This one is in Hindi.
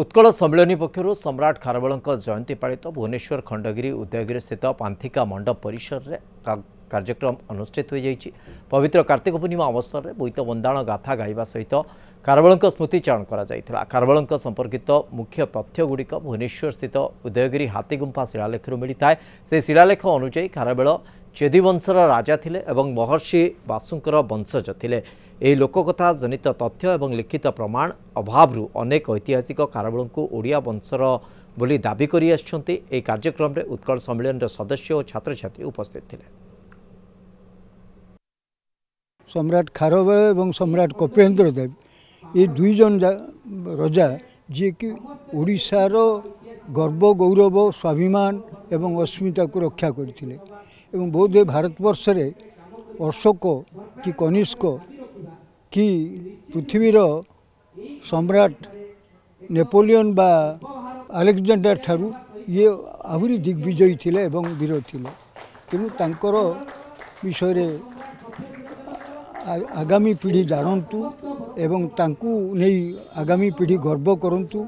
उत्कल सम्मिलनी पक्षर सम्राट खारवेल जयंती पालित भुवनेश्वर खंडगिरी उदयगिरी स्थित पांथिका मंडप परिसर में कार्यक्रम अनुष्ठित हो जाइए। पवित्र कार्तिक पूर्णिमा अवसर में बोईत बंदाण गाथा गाइबा सहित खारवेल स्मृतिचारण करा। खारवेल संपर्कित मुख्य तथ्यगुड़िक भुवनेश्वर स्थित उदयगिरी हाथीगुंफा शिलालेख मिलता है। से शिलालेख अनुଯାयी खारवेल चेदी वंशर राजा थिले एवं महर्षि वासुंकर वंशज थिले। यह लोककथा जनित तथ्य एवं लिखित प्रमाण अभाव अनेक ऐतिहासिक खारवेल को ओडिया वंशर बोली दाबी करी आछंती। एही कार्यक्रम में उत्कल सम्मेलन सदस्य और छात्र छात्री उपस्थित थे। सम्राट खारवेल एवं सम्राट कपिलेन्द्र देव ये दुई जन राजा जी कि ओडिशार गर्व गौरव स्वाभिमान एवं अस्मिता को रक्षा करथिले एवं बोधे भारतवर्ष रे अशोक कि कनिष्क कि पृथ्वीर सम्राट नेपोलियन बा अलेक्जेंडर ठारू ये आहुरी दिग्विजयी थिले एवं वीर थिले। तेणु तांकर विषय रे आगामी पीढ़ी जानतु एवं तांकु नहीं आगामी पीढ़ी गर्व करंतु।